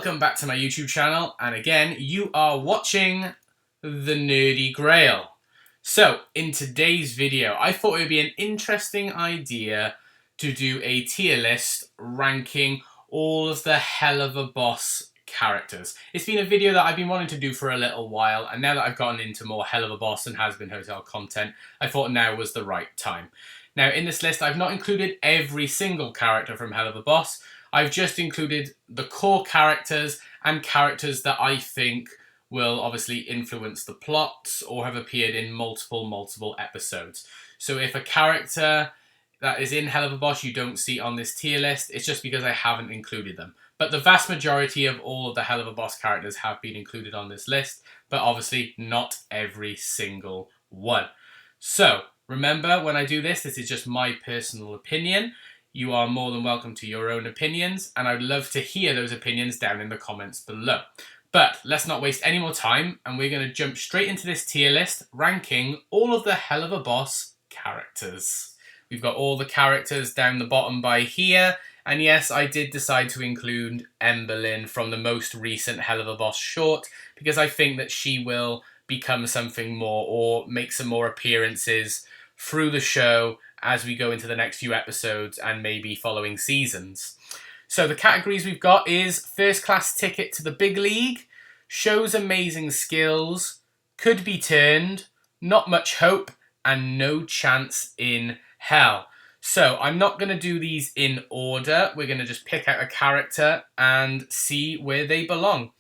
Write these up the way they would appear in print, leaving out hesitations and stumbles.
welcome back to my YouTube channel, and again, you are watching The Nerdy Grail. So, in today's video, I thought it would be an interesting idea to do a tier list ranking all of the Helluva Boss characters. It's been a video that I've been wanting to do for a little while, and now that I've gotten into more Helluva Boss and Has Been Hotel content, I thought now was the right time. Now, in this list, I've not included every single character from Helluva Boss. I've just included the core characters and characters that I think will obviously influence the plots or have appeared in multiple episodes. So if a character that is in Helluva Boss you don't see on this tier list, it's just because I haven't included them. But the vast majority of all of the Helluva Boss characters have been included on this list, but obviously not every single one. So remember, when I do this, this is just my personal opinion. You are more than welcome to your own opinions, and I'd love to hear those opinions down in the comments below. But let's not waste any more time, and we're going to jump straight into this tier list, ranking all of the Helluva Boss characters. We've got all the characters down the bottom by here, and yes, I did decide to include Emberlynn from the most recent Helluva Boss short, because I think that she will become something more, or make some more appearances through the show as we go into the next few episodes and maybe following seasons. So the categories we've got is First Class Ticket to the Big League, Shows Amazing Skills, Could Be Turned, Not Much Hope, and No Chance in Hell. So I'm not going to do these in order. We're going to just pick out a character and see where they belong.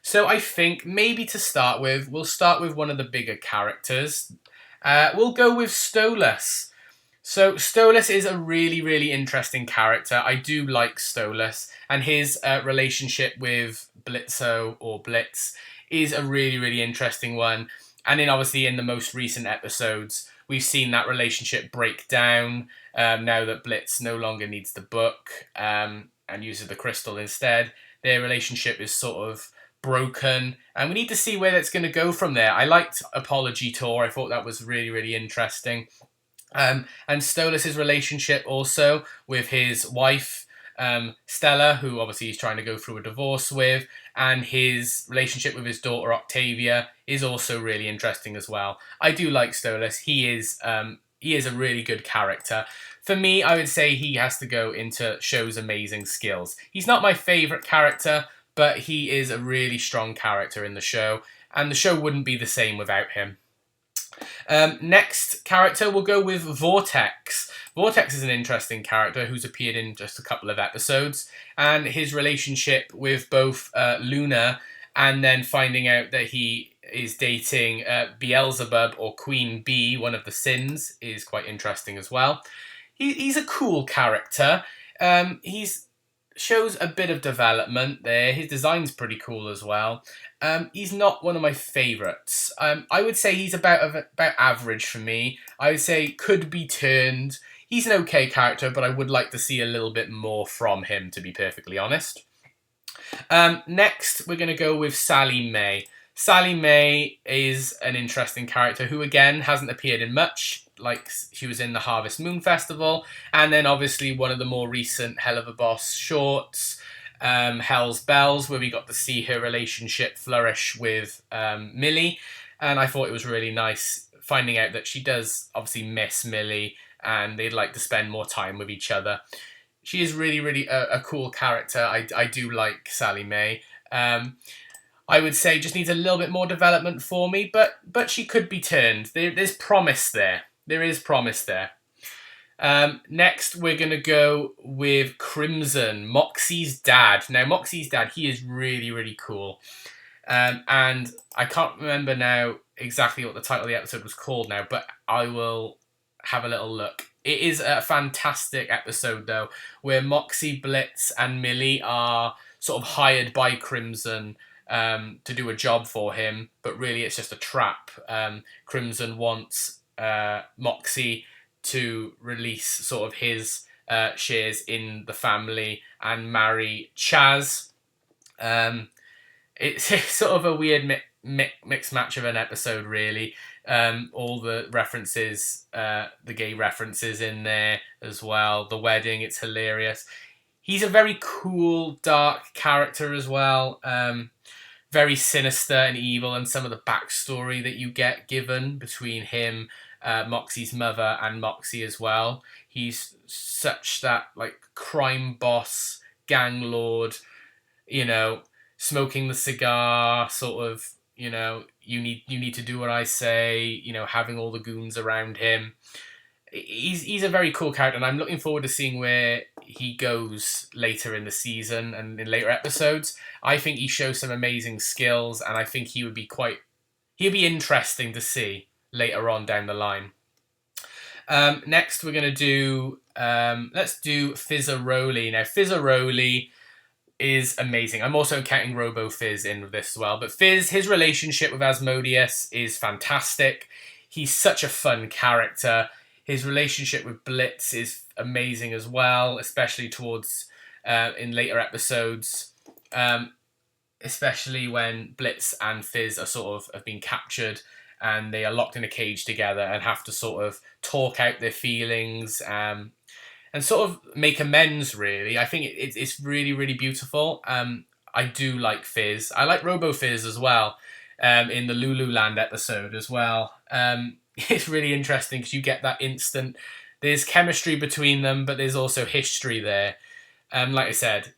So I think maybe to start with, we'll start with one of the bigger characters. We'll go with Stolas. So Stolas is a really interesting character. I do like Stolas, and his relationship with Blitzo or Blitz is a really interesting one. And then obviously in the most recent episodes, we've seen that relationship break down now that Blitz no longer needs the book and uses the crystal instead. Their relationship is sort of broken, and we need to see where that's going to go from there. I liked Apology Tour. I thought that was really interesting. And Stolas' relationship also with his wife, Stella, who obviously he's trying to go through a divorce with, and his relationship with his daughter, Octavia, is also really interesting as well. I do like Stolas. He is a really good character. For me, I would say he has to go into Show's Amazing Skills. He's not my favourite character, but he is a really strong character in the show, and the show wouldn't be the same without him. Next character, we'll go with Vortex. Vortex is an interesting character who's appeared in just a couple of episodes, and his relationship with both Luna and then finding out that he is dating Beelzebub or Queen Bee, one of the sins, is quite interesting as well. He's a cool character. He's shows a bit of development there. His design's pretty cool as well. He's not one of my favourites. I would say he's about average for me. I would say Could Be Turned. He's an okay character, but I would like to see a little bit more from him, to be perfectly honest. Next, we're going to go with Sally May. Sally May is an interesting character who, again, hasn't appeared in much. Like, she was in the Harvest Moon Festival, and then obviously one of the more recent Helluva Boss shorts, Hell's Bells, where we got to see her relationship flourish with Millie, and I thought it was really nice finding out that she does obviously miss Millie, and they'd like to spend more time with each other. She is really a cool character. I do like Sally May. I would say just needs a little bit more development for me, but she could be turned. There's promise there. There is promise there. Next, we're going to go with Crimson, Moxie's dad. Now, Moxie's dad, he is really cool. And I can't remember now exactly what the title of the episode was called now, but I will have a little look. It is a fantastic episode, though, where Moxie, Blitz, and Millie are sort of hired by Crimson to do a job for him, but really it's just a trap. Crimson wants Moxie to release sort of his shares in the family and marry Chaz. It's sort of a weird mixed match of an episode, really. All the references, the gay references in there as well. The wedding, it's hilarious. he's a very cool, dark character as well. Very sinister and evil, and some of the backstory that you get given between him, Moxie's mother, and Moxie as well. He's such that like crime boss, gang lord, you know, smoking the cigar, sort of, you need to do what I say, having all the goons around him. He's a very cool character, and I'm looking forward to seeing where he goes later in the season and in later episodes. I think he shows some amazing skills, and I think he'd be interesting to see later on down the line. Next, we're gonna do let's do Fizzaroli. Now, Fizzaroli is amazing. I'm also counting Robo Fizz in with this as well. But Fizz, his relationship with Asmodeus is fantastic. He's such a fun character. His relationship with Blitz is amazing as well, especially towards in later episodes. Especially when Blitz and Fizz are sort of have been captured and they are locked in a cage together and have to sort of talk out their feelings. And sort of make amends, really. I think it's really, really beautiful. I do like Fizz. I like Robo Fizz as well, in the Lululand episode as well. It's really interesting because you get that instant... There's chemistry between them, but there's also history there. Like I said,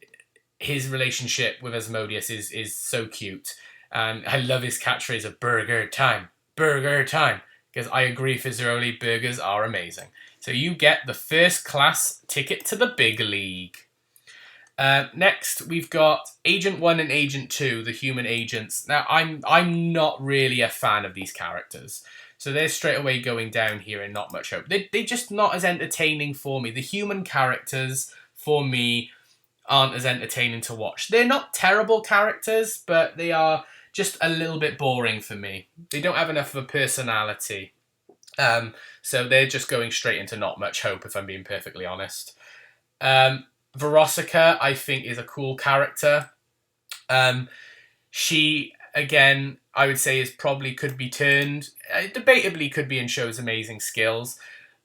his relationship with Asmodeus is so cute. And I love his catchphrase of burger time, because I agree, Fizzaroli, burgers are amazing. So you get the first class ticket to the big league. Next, we've got Agent 1 and Agent 2, the human agents. Now, I'm not really a fan of these characters. So they're straight away going down here and not much hope. They're just not as entertaining for me. The human characters, for me, aren't as entertaining to watch. They're not terrible characters, but they are just a little bit boring for me. They don't have enough of a personality. So they're just going straight into not much hope, if I'm being perfectly honest. Veronica, I think, is a cool character. She, again, I would say could be turned, debatably could be in Show's amazing skills,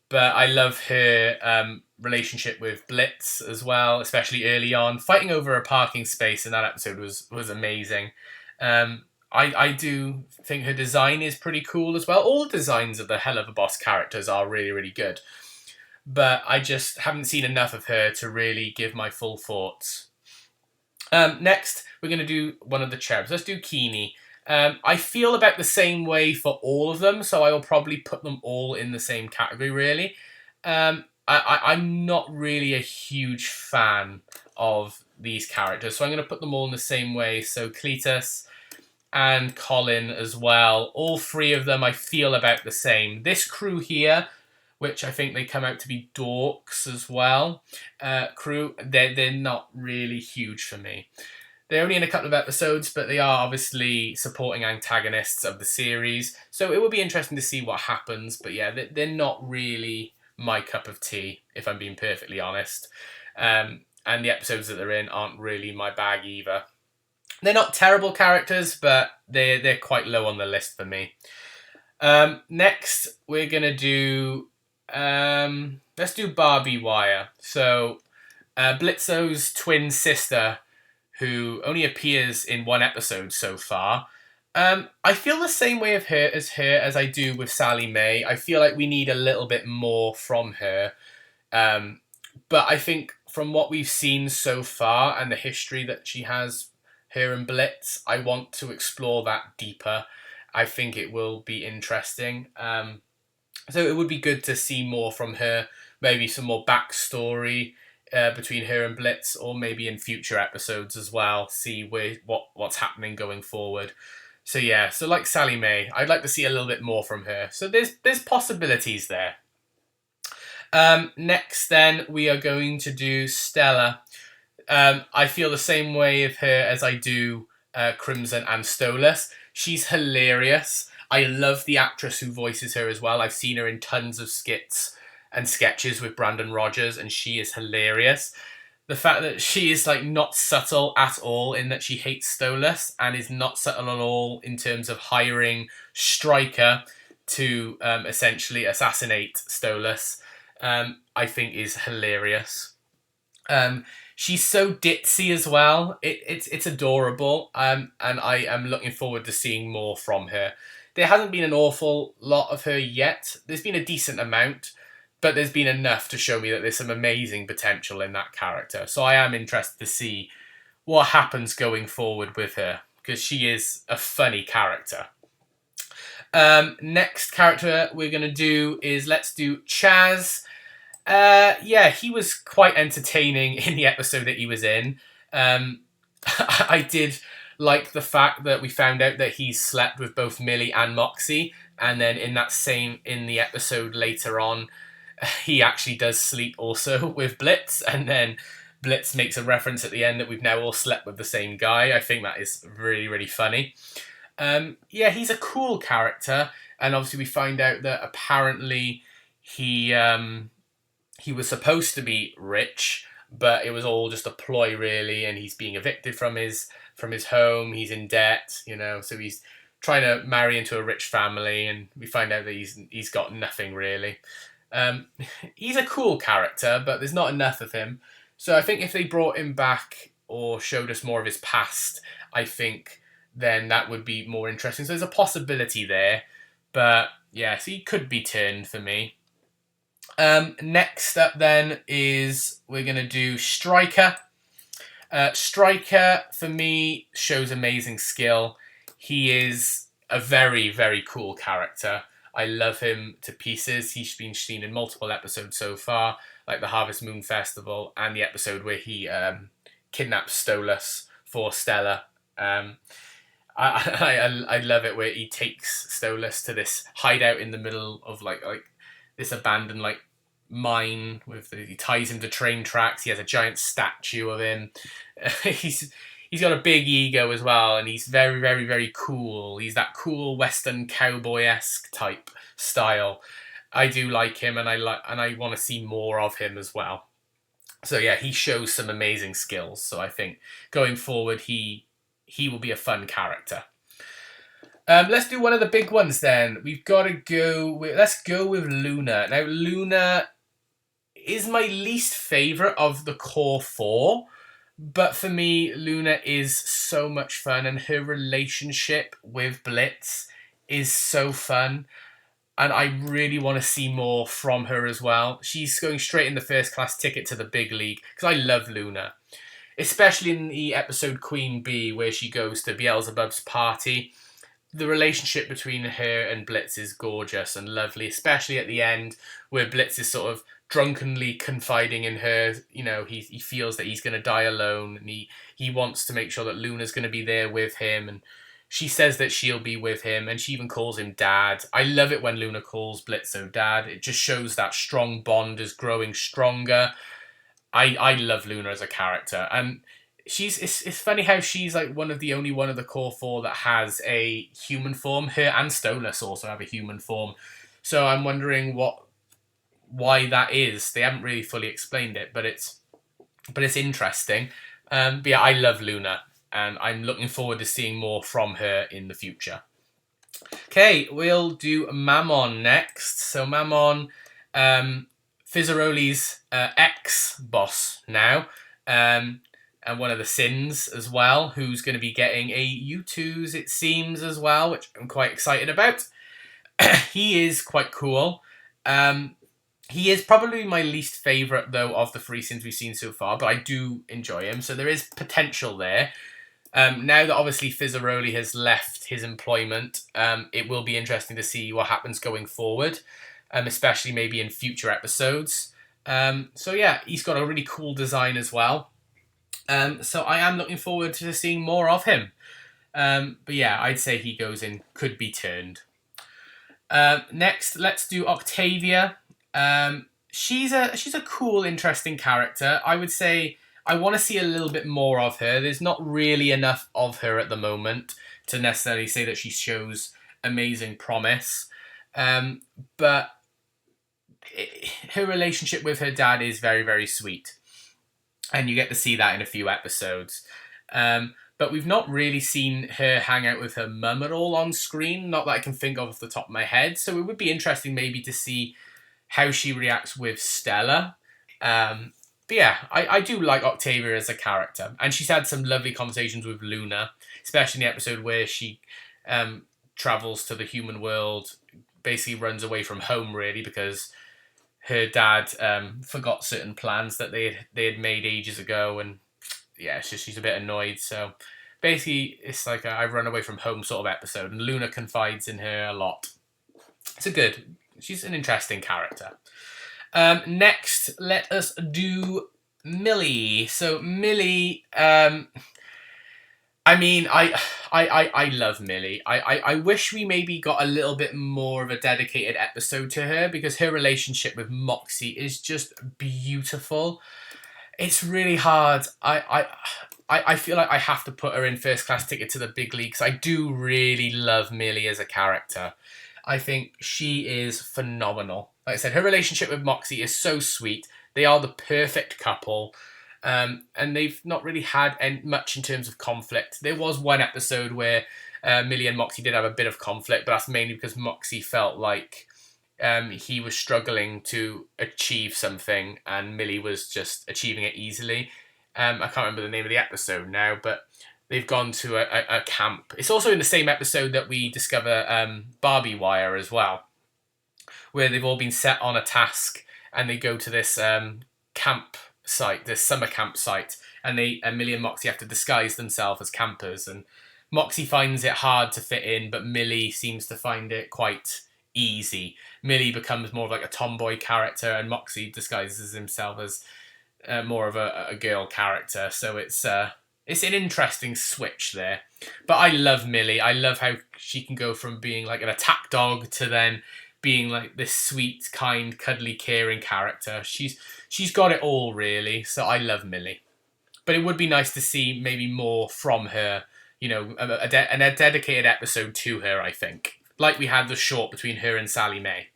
but I love her relationship with Blitz as well, especially early on. Fighting over a parking space in that episode was amazing. I do think her design is pretty cool as well. All the designs of the Helluva Boss characters are really, really good. But I just haven't seen enough of her to really give my full thoughts. Next, we're going to do one of the cherubs. Let's do Keeney. I feel about the same way for all of them, so I will probably put them all in the same category, really. I'm not really a huge fan of these characters, so I'm going to put them all in the same way. So Cletus and Colin as well. All three of them I feel about the same. This crew here, which I think they come out to be dorks as well, crew, they're not really huge for me. They're only in a couple of episodes, but they are obviously supporting antagonists of the series, so it will be interesting to see what happens. But yeah, they're not really my cup of tea, if I'm being perfectly honest. And the episodes that they're in aren't really my bag either. They're not terrible characters, but they're quite low on the list for me. Next, we're going to do... let's do Barbie Wire. So, Blitzo's twin sister, who only appears in one episode so far. I feel the same way of her as I do with Sally Mae. I feel like we need a little bit more from her. But I think from what we've seen so far and the history that she has, her and Blitz, I want to explore that deeper. I think it will be interesting. So it would be good to see more from her, maybe some more backstory between her and Blitz, or maybe in future episodes as well, see what's happening going forward. So yeah, so like Sally Mae, I'd like to see a little bit more from her. So there's possibilities there. Next then, we are going to do Stella. I feel the same way of her as I do Crimson and Stolas. She's hilarious. I love the actress who voices her as well. I've seen her in tons of skits and sketches with Brandon Rogers, and she is hilarious. The fact that she is like not subtle at all in that she hates Stolas, and is not subtle at all in terms of hiring Stryker to essentially assassinate Stolas, I think is hilarious. She's so ditzy as well. It's adorable. And I am looking forward to seeing more from her. There hasn't been an awful lot of her yet. There's been a decent amount, but there's been enough to show me that there's some amazing potential in that character. So I am interested to see what happens going forward with her, because she is a funny character. Next character we're going to do is, let's do Chaz. Yeah, he was quite entertaining in the episode that he was in. I did like the fact that we found out that he slept with both Millie and Moxie, and then in the episode later on, he actually does sleep also with Blitz, and then Blitz makes a reference at the end that we've now all slept with the same guy. I think that is really, really funny. Yeah, he's a cool character, and obviously we find out that apparently he was supposed to be rich, but it was all just a ploy, really, and he's being evicted from his home. He's in debt, so he's trying to marry into a rich family, and we find out that he's got nothing really. He's a cool character, but there's not enough of him. So I think if they brought him back or showed us more of his past, I think then that would be more interesting. So there's a possibility there, but yeah, so he could be turned for me. Next up then is we're going to do Striker. Striker, for me, shows amazing skill. He is a very, very cool character. I love him to pieces. He's been seen in multiple episodes so far, like the Harvest Moon Festival and the episode where he kidnaps Stolas for Stella. I love it where he takes Stolas to this hideout in the middle of like this abandoned mine he ties him to train tracks. He has a giant statue of him. He's got a big ego as well, and he's very, very, very cool. He's that cool Western cowboy-esque type style. I do like him, and I want to see more of him as well. So yeah, he shows some amazing skills. So I think going forward, he will be a fun character. Let's do one of the big ones then. We've got to let's go with Luna. Now, Luna is my least favourite of the core four, but for me, Luna is so much fun, and her relationship with Blitz is so fun, and I really want to see more from her as well. She's going straight in the first class ticket to the big league, because I love Luna. Especially in the episode Queen Bee, where she goes to Beelzebub's party. The relationship between her and Blitz is gorgeous and lovely, especially at the end, where Blitz is sort of drunkenly confiding in her. He feels that he's going to die alone, and he wants to make sure that Luna's going to be there with him, and she says that she'll be with him, and she even calls him Dad. I love it when Luna calls Blitzo Dad. It just shows that strong bond is growing stronger. I love Luna as a character, and it's funny how she's like one of the core four that has a human form. Her and Stolas also have a human form, so I'm wondering why that is. They haven't really fully explained it, but it's interesting. But yeah, I love Luna, and I'm looking forward to seeing more from her in the future. Okay, we'll do Mammon next. So Mammon, Fizzaroli's ex-boss now, and one of the Sins as well, who's going to be getting a U2s, it seems, as well, which I'm quite excited about. He is quite cool. He is probably my least favourite, though, of the three Sins we've seen so far, but I do enjoy him, so there is potential there. Now that obviously Fizzaroli has left his employment, it will be interesting to see what happens going forward. Especially maybe in future episodes. So yeah, he's got a really cool design as well. So I am looking forward to seeing more of him. But yeah, I'd say he goes in, could be turned. Next, let's do Octavia. She's a cool, interesting character. I would say I want to see a little bit more of her. There's not really enough of her at the moment to necessarily say that she shows amazing promise. But her relationship with her dad is very, very sweet, and you get to see that in a few episodes. But we've not really seen her hang out with her mum at all on screen, not that I can think of off the top of my head. So it would be interesting maybe to see how she reacts with Stella. But yeah, I do like Octavia as a character. And she's had some lovely conversations with Luna, especially in the episode where she um, travels to the human world, basically runs away from home, really, because her dad forgot certain plans that they had made ages ago. And yeah, she's a bit annoyed. So basically, it's like a I run away from home sort of episode. And Luna confides in her a lot. She's an interesting character. Next, let us do Millie. So Millie, I mean, I love Millie. I wish we maybe got a little bit more of a dedicated episode to her because her relationship with Moxie is just beautiful. It's really hard. I feel like I have to put her in First Class Ticket to the Big League because I do really love Millie as a character. I think she is phenomenal. Like I said, her relationship with Moxie is so sweet. They are the perfect couple. And they've not really had much in terms of conflict. There was one episode where Millie and Moxie did have a bit of conflict, but that's mainly because Moxie felt like he was struggling to achieve something and Millie was just achieving it easily. I can't remember the name of the episode now, but they've gone to a camp. It's also in the same episode that we discover Barbie Wire as well, where they've all been set on a task and they go to this campsite, this summer campsite, and Millie and Moxie have to disguise themselves as campers. And Moxie finds it hard to fit in, but Millie seems to find it quite easy. Millie becomes more of like a tomboy character, and Moxie disguises himself as more of a girl character. So it's an interesting switch there. But I love Millie. I love how she can go from being like an attack dog to then being like this sweet, kind, cuddly, caring character. She's got it all, really. So I love Millie. But it would be nice to see maybe more from her, you know, a dedicated episode to her, I think. Like we had the short between her and Sally Mae.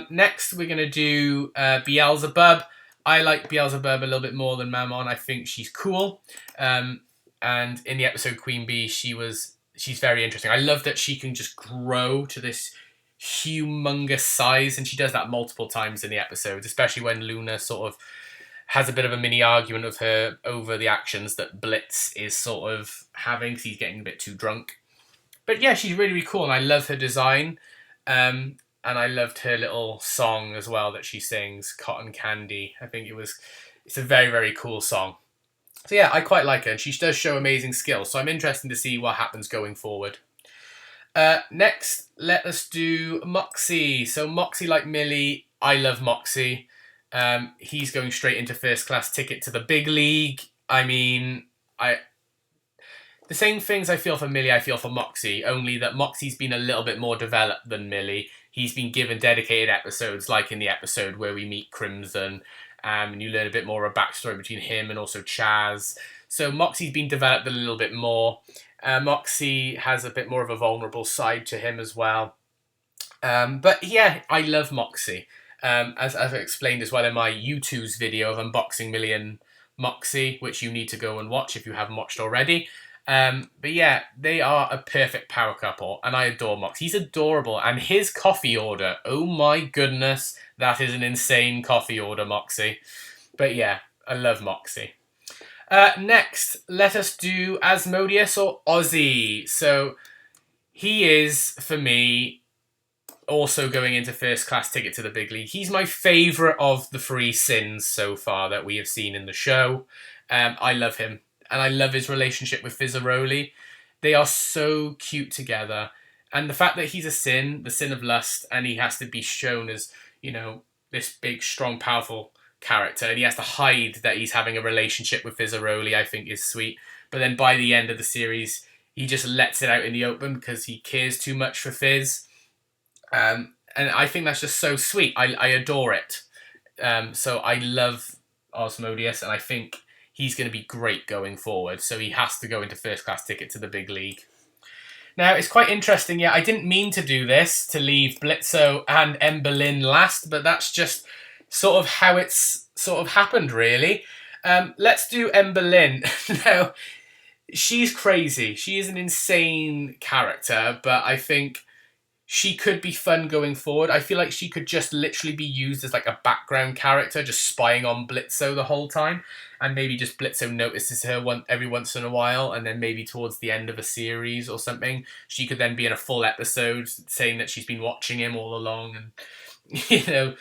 Next, we're going to do Beelzebub. I like Beelzebub a little bit more than Mammon. I think she's cool. And in the episode Queen Bee, she's very interesting. I love that she can just grow to this humongous size, and she does that multiple times in the episodes, especially when Luna sort of has a bit of a mini argument with her over the actions that Blitz is sort of having because he's getting a bit too drunk. But yeah, she's really, really cool, and I love her design. And I loved her little song as well that she sings, Cotton Candy. I think it's a very, very cool song. So yeah, I quite like her, and she does show amazing skills, so I'm interested to see what happens going forward. Next, let us do Moxie. So Moxie, like Millie, I love Moxie. He's going straight into First Class Ticket to the Big League. I mean, the same things I feel for Millie, I feel for Moxie, only that Moxie's been a little bit more developed than Millie. He's been given dedicated episodes, like in the episode where we meet Crimson, and you learn a bit more of a backstory between him and also Chaz. So Moxie's been developed a little bit more. Moxie has a bit more of a vulnerable side to him as well. But yeah, I love Moxie. As I've explained as well in my YouTube's video of unboxing Millie and Moxie, which you need to go and watch if you haven't watched already. But yeah, they are a perfect power couple, and I adore Moxie. He's adorable, and his coffee order, oh my goodness, that is an insane coffee order, Moxie. But yeah, I love Moxie. Next, let us do Asmodeus or Ozzy. So he is, for me, also going into First Class Ticket to the Big League. He's my favourite of the three sins so far that we have seen in the show. I love him. And I love his relationship with Fizzaroli. They are so cute together. And the fact that he's a sin, the sin of lust, and he has to be shown as, you know, this big, strong, powerful character, and he has to hide that he's having a relationship with Fizzaroli, I think is sweet. But then by the end of the series, he just lets it out in the open because he cares too much for Fizz. And I think that's just so sweet. I adore it. So I love Osmodius, and I think he's going to be great going forward. So he has to go into First Class Ticket to the Big League. Now, it's quite interesting. Yeah, I didn't mean to do this, to leave Blitzo and Emberlynn last, but that's just sort of how it's sort of happened, really. Let's do Emberlynn. Now, she's crazy. She is an insane character, but I think she could be fun going forward. I feel like she could just literally be used as like a background character, just spying on Blitzo the whole time. And maybe just Blitzo notices her every once in a while, and then maybe towards the end of a series or something, she could then be in a full episode saying that she's been watching him all along. And, you know,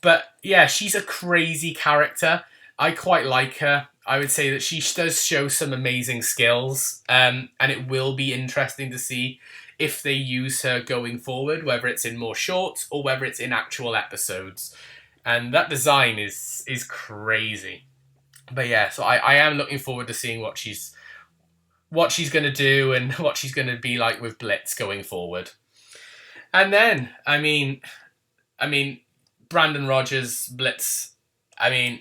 but yeah, she's a crazy character. I quite like her. I would say that she does show some amazing skills, and it will be interesting to see if they use her going forward, whether it's in more shorts or whether it's in actual episodes. And that design is crazy. But yeah, so I am looking forward to seeing what she's going to do and what she's going to be like with Blitz going forward. And then, I mean, Brandon Rogers, Blitz, I mean,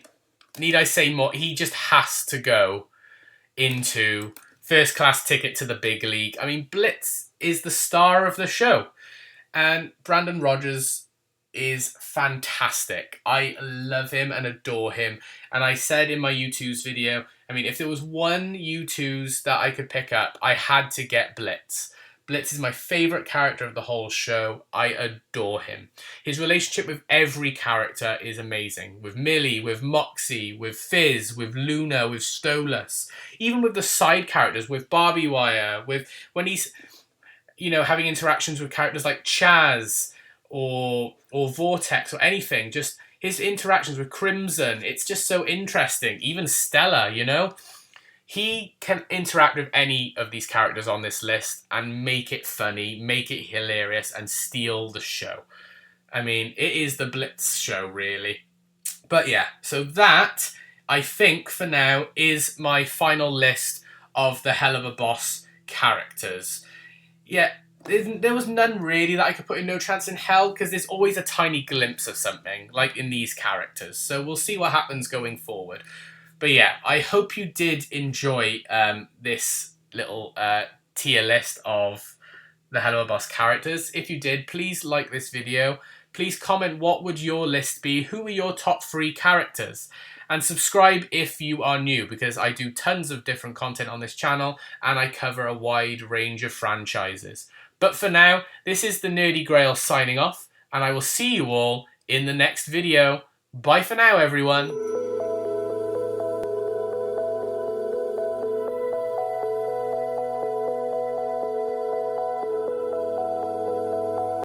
need I say more? He just has to go into first class ticket to the big league. I mean, Blitz is the star of the show, and Brandon Rogers is fantastic. I love him and adore him. And I said in my U2's video, I mean, if there was one U2's that I could pick up, I had to get Blitz. Blitz is my favourite character of the whole show. I adore him. His relationship with every character is amazing. With Millie, with Moxie, with Fizz, with Luna, with Stolas. Even with the side characters, with Barbie Wire, with when he's, you know, having interactions with characters like Chaz or Vortex or anything. Just his interactions with Crimson. It's just so interesting. Even Stella, you know? He can interact with any of these characters on this list and make it funny, make it hilarious, and steal the show. I mean, it is the Blitz show, really. But yeah, so that, I think, for now, is my final list of the Helluva Boss characters. Yeah, there was none really that I could put in No Chance in Hell, because there's always a tiny glimpse of something, like in these characters. So we'll see what happens going forward. But yeah, I hope you did enjoy this little tier list of the Helluva Boss characters. If you did, please like this video. Please comment what would your list be, who are your top 3 characters. And subscribe if you are new, because I do tons of different content on this channel and I cover a wide range of franchises. But for now, this is the Nerdy Grail signing off, and I will see you all in the next video. Bye for now, everyone.